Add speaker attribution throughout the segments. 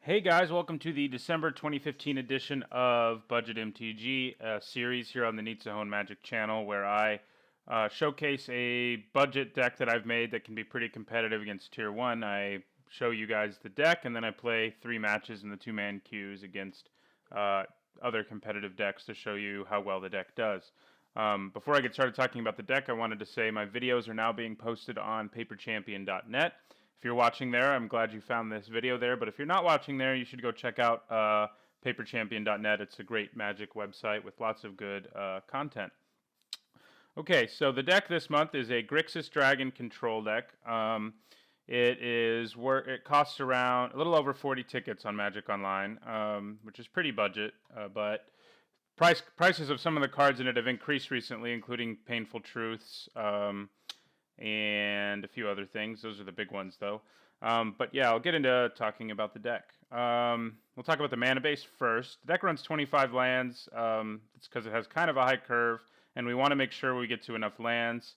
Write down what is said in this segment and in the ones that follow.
Speaker 1: Hey guys, welcome to the December 2015 edition of Budget MTG, a series here on the Neat Zone Magic channel where I showcase a budget deck that I've made that can be pretty competitive against Tier 1. I show you guys the deck and then I play 3 matches in the 2-man queues against other competitive decks to show you how well the deck does. Before I get started talking about the deck, I wanted to say my videos are now being posted on paperchampion.net. If you're watching there, I'm glad you found this video there, but if you're not watching there, you should go check out paperchampion.net. It's a great Magic website with lots of good content. Okay, so the deck this month is a Grixis Dragon control deck. It costs around a little over 40 tickets on Magic Online, which is pretty budget, but prices of some of the cards in it have increased recently, including Painful Truths, and a few other things. Those are the big ones, though. But yeah, I'll get into talking about the deck. We'll talk about the mana base first. The deck runs 25 lands. It's because it has kind of a high curve, and we want to make sure we get to enough lands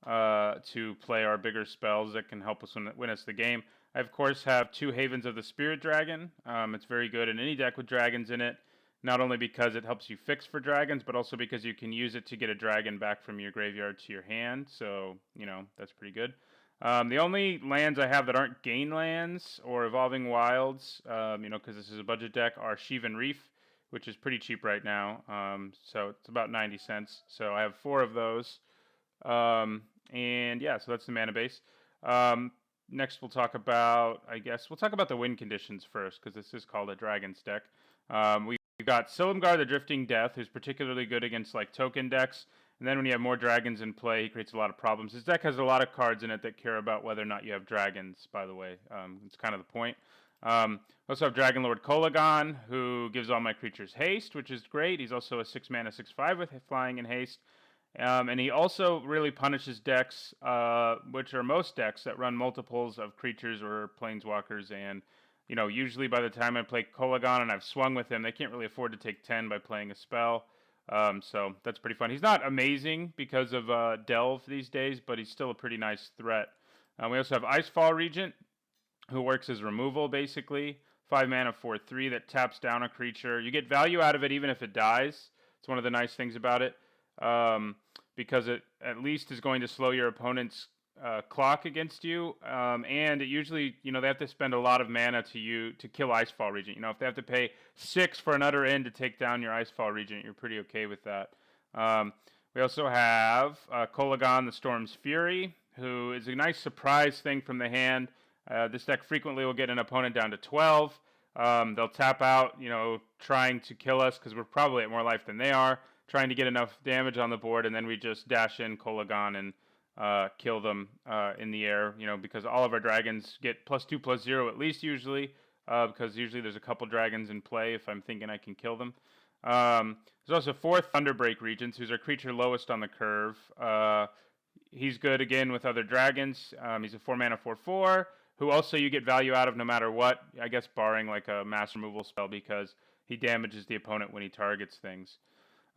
Speaker 1: to play our bigger spells that can help us win us the game. I, of course, have 2 Havens of the Spirit Dragon. It's very good in any deck with dragons in it. Not only because it helps you fix for dragons, but also because you can use it to get a dragon back from your graveyard to your hand. So, that's pretty good. The only lands I have that aren't gain lands or evolving wilds, because this is a budget deck, are Shivan Reef, which is pretty cheap right now. So it's about 90 cents. So I have 4 of those. And yeah, so that's the mana base. Next we'll talk about, we'll talk about the win conditions first, because this is called a Dragons deck. We've got Silumgar the Drifting Death, who's particularly good against like token decks. And then when you have more dragons in play, he creates a lot of problems. His deck has a lot of cards in it that care about whether or not you have dragons, by the way. It's kind of the point. Also have Dragon Lord Kolagon, who gives all my creatures haste, which is great. He's also a 6-mana 6/5 with flying and haste. And he also really punishes decks, which are most decks that run multiples of creatures or planeswalkers. And usually by the time I play Kolagon and I've swung with him, they can't really afford to take 10 by playing a spell. So that's pretty fun. He's not amazing because of Delve these days, but he's still a pretty nice threat. We also have Icefall Regent, who works as removal, basically. 5 mana 4/3 that taps down a creature. You get value out of it even if it dies. It's one of the nice things about it, because it at least is going to slow your opponent's clock against you, and it usually, they have to spend a lot of mana to kill Icefall Regent. If they have to pay 6 for an Utter End to take down your Icefall Regent, you're pretty okay with that. We also have Kolagon the Storm's Fury, who is a nice surprise thing from the hand. This deck frequently will get an opponent down to 12. They'll tap out, trying to kill us because we're probably at more life than they are, trying to get enough damage on the board, and then we just dash in Kolagon and kill them in the air, because all of our dragons get +2/+0 at least usually, because usually there's a couple dragons in play if I'm thinking I can kill them. There's also 4 Thunderbreak Regents, who's our creature lowest on the curve. He's good again with other dragons. He's a 4-mana 4/4, who also you get value out of no matter what, I guess barring like a mass removal spell, because he damages the opponent when he targets things.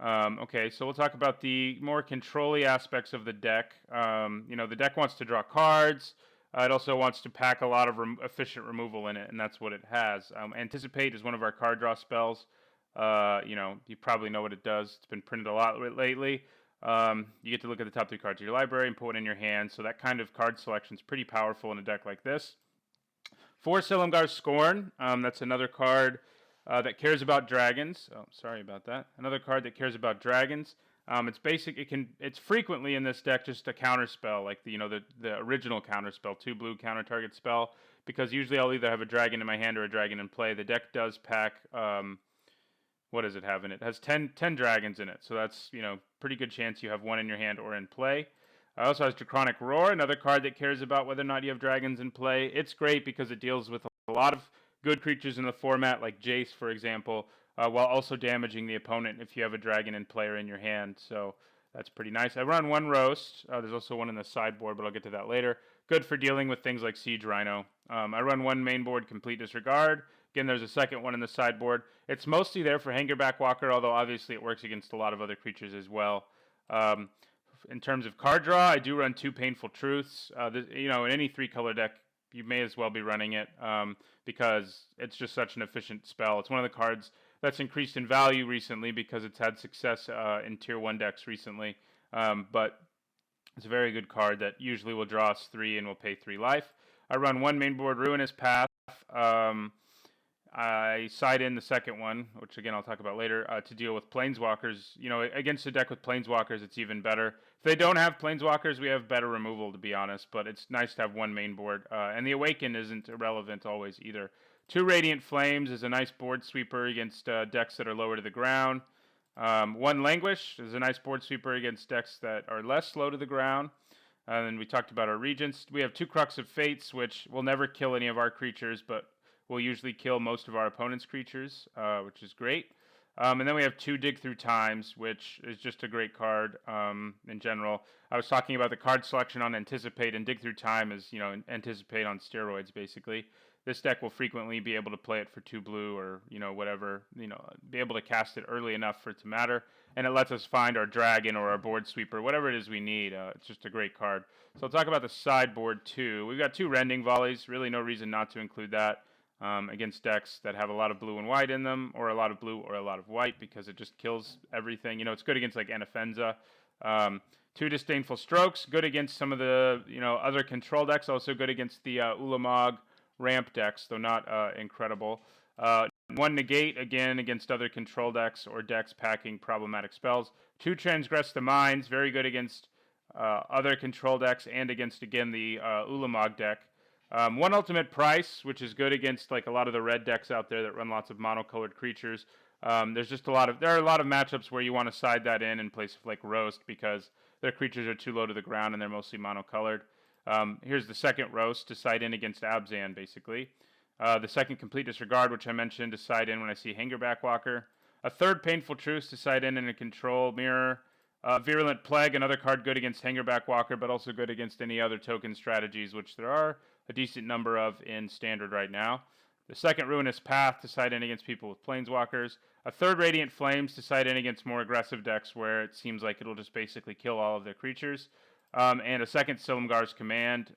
Speaker 1: Okay, so we'll talk about the more control-y aspects of the deck. The deck wants to draw cards. It also wants to pack a lot of efficient removal in it, and that's what it has. Anticipate is one of our card draw spells. You probably know what it does. It's been printed a lot lately. You get to look at the top 3 cards of your library and put one in your hand, so that kind of card selection is pretty powerful in a deck like this. 4 Silumgar Scorn. That's another card that cares about dragons. Oh, sorry about that. Another card that cares about dragons. It's basic. It's frequently in this deck just a counter spell, like the original counter spell, 2 blue counter target spell. Because usually I'll either have a dragon in my hand or a dragon in play. The deck does pack. What does it have in it? It has 10 dragons in it, so that's pretty good chance you have one in your hand or in play. It also has Draconic Roar, another card that cares about whether or not you have dragons in play. It's great because it deals with a lot of good creatures in the format, like Jace, for example, while also damaging the opponent if you have a dragon in play or in your hand. So that's pretty nice. I run 1 Roast. There's also one in the sideboard, but I'll get to that later. Good for dealing with things like Siege Rhino. I run 1 Mainboard Complete Disregard. Again, there's a second one in the sideboard. It's mostly there for Hangerback Walker, although obviously it works against a lot of other creatures as well. In terms of card draw, I do run 2 Painful Truths. In any 3-color deck, you may as well be running it because it's just such an efficient spell. It's one of the cards that's increased in value recently because it's had success in tier 1 decks recently. But it's a very good card that usually will draw us 3 and will pay 3 life. I run 1 mainboard Ruinous Path. I side in the second one, which again I'll talk about later, to deal with Planeswalkers. You know, against a deck with Planeswalkers, it's even better. If they don't have Planeswalkers, we have better removal, to be honest, but it's nice to have 1 main board. And the Awaken isn't irrelevant always either. 2 Radiant Flames is a nice board sweeper against decks that are lower to the ground. 1 Languish is a nice board sweeper against decks that are less low to the ground. And then we talked about our Regents. We have 2 Crux of Fates, which will never kill any of our creatures, but will usually kill most of our opponent's creatures, which is great. And then we have 2 Dig Through Times, which is just a great card in general. I was talking about the card selection on Anticipate, and Dig Through Time is, you know, Anticipate on steroids, basically. This deck will frequently be able to play it for 2 blue or, you know, whatever, you know, be able to cast it early enough for it to matter. And it lets us find our dragon or our board sweeper, whatever it is we need. It's just a great card. So I'll talk about the sideboard too. We've got 2 Rending Volleys. Really no reason not to include that against decks that have a lot of blue and white in them, or a lot of blue or a lot of white, because it just kills everything. You know, it's good against like Anafenza. 2 Disdainful Strokes, good against some of the, you know, other control decks. Also good against the Ulamog ramp decks, though not incredible. 1 Negate, again, against other control decks or decks packing problematic spells. 2 Transgress the Minds, very good against other control decks and against, again, the Ulamog deck. 1 Ultimate Price, which is good against like a lot of the red decks out there that run lots of monocolored creatures. There's just there are a lot of matchups where you want to side that in place of like Roast, because their creatures are too low to the ground and they're mostly monocolored. Here's the second Roast to side in against Abzan, basically. The second Complete Disregard, which I mentioned, to side in when I see Hangerback Walker. A third Painful Truce to side in a control mirror. Virulent Plague, another card good against Hangerback Walker, but also good against any other token strategies, which there are a decent number of in Standard right now. The second Ruinous Path to side in against people with Planeswalkers. A third Radiant Flames to side in against more aggressive decks where it seems like it'll just basically kill all of their creatures. And a second Silumgar's Command.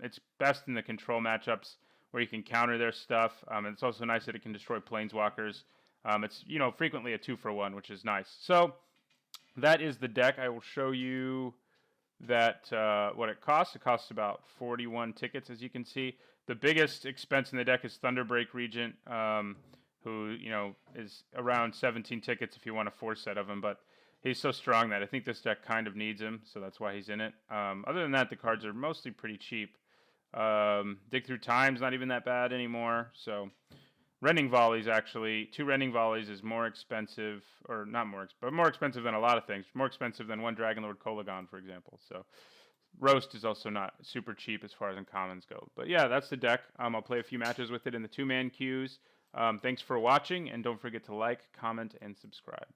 Speaker 1: It's best in the control matchups where you can counter their stuff. And it's also nice that it can destroy Planeswalkers. It's, you know, frequently a 2-for-1, which is nice. So that is the deck. I will show you that what it costs. It costs about 41 tickets, as you can see. The biggest expense in the deck is Thunderbreak Regent, who, you know, is around 17 tickets if you want a 4-set of him, but he's so strong that I think this deck kind of needs him, so that's why he's in it. Other than that, the cards are mostly pretty cheap. Dig Through Time's not even that bad anymore, so Rending Volleys, actually, 2 Rending Volleys is more expensive, or not more, but more expensive than a lot of things. More expensive than 1 Dragonlord Kolagon, for example. So Roast is also not super cheap as far as uncommons go. But yeah, that's the deck. I'll play a few matches with it in the 2-man queues. Thanks for watching, and don't forget to like, comment, and subscribe.